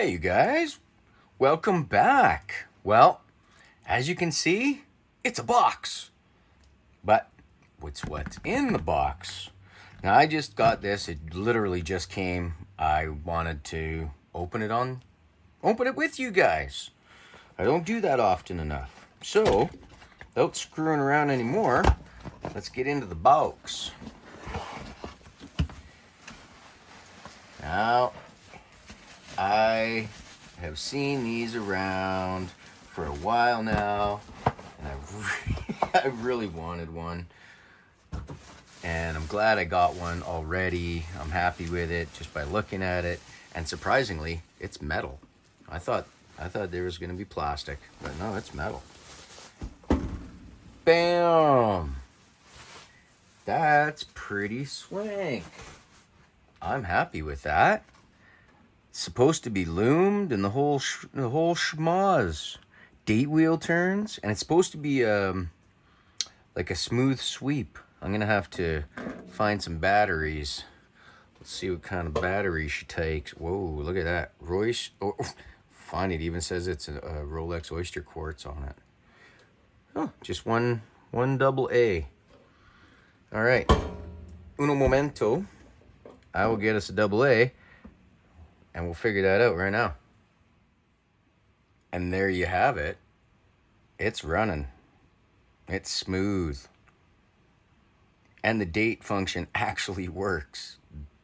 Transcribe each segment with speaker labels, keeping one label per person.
Speaker 1: Hey you guys, welcome back. Well, as you can see, it's a box. But what's in the box? Now I just got this, it literally just came. I wanted to open it with you guys. I don't do that often enough. So, without screwing around anymore, let's get into the box. Now, I have seen these around for a while now, and I really wanted one, and I'm glad I got one already. I'm happy with it just by looking at it, and surprisingly, it's metal. I thought there was going to be plastic, but no, it's metal. Bam! That's pretty swank. I'm happy with that. Supposed to be lumed and the whole schmoz. Date wheel turns, and it's supposed to be like a smooth sweep. I'm gonna have to find some batteries. Let's see what kind of battery she takes. Whoa, look at that. Royce. Oh, fine. It even says it's a Rolex Oyster quartz on it. Oh, just one double A. All right. Uno momento. I will get us a double A. And we'll figure that out right now. And there you have it. It's running. It's smooth. And the date function actually works.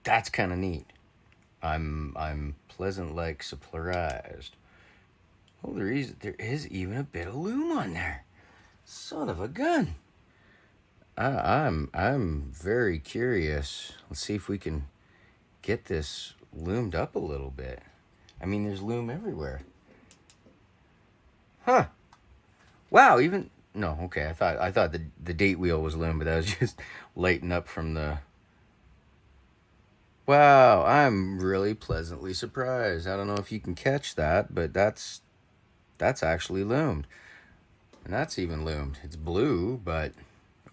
Speaker 1: That's kind of neat. I'm pleasant like surprised. Oh, there is even a bit of lume on there. Son of a gun. I'm very curious. Let's see if we can get this loomed up a little bit. I mean, there's lume everywhere. Huh. Wow, even... No, okay, I thought the date wheel was lume, but that was just lighting up from the... Wow, I'm really pleasantly surprised. I don't know if you can catch that, but that's actually lumed. And that's even lumed. It's blue, but...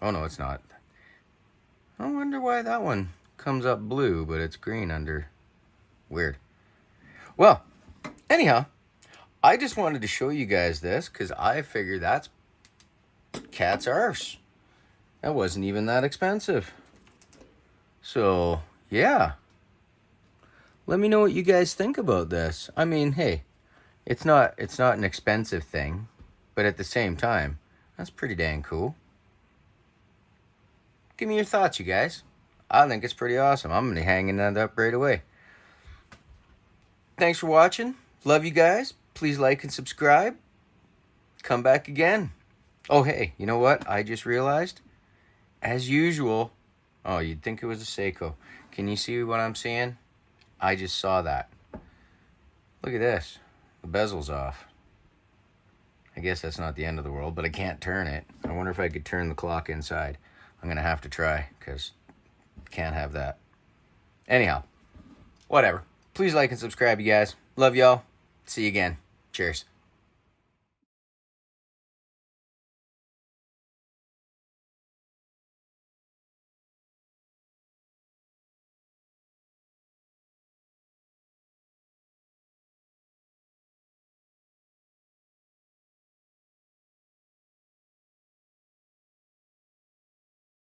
Speaker 1: Oh, no, it's not. I wonder why that one comes up blue, but it's green under... Weird. Well, anyhow, I just wanted to show you guys this because I figured that's cat's arse. That wasn't even that expensive. So, yeah. Let me know what you guys think about this. I mean, hey, it's not an expensive thing, but at the same time, that's pretty dang cool. Give me your thoughts, you guys. I think it's pretty awesome. I'm going to be hanging that up right away. Thanks for watching. Love you guys. Please like and subscribe. Come back again. Oh, hey, you know what? I just realized, as usual, oh, you'd think it was a Seiko. Can you see what I'm seeing? I just saw that. Look at this. The bezel's off. I guess that's not the end of the world, but I can't turn it. I wonder if I could turn the clock inside. I'm going to have to try because can't have that. Anyhow, whatever. Please like and subscribe, you guys. Love y'all. See you again. Cheers.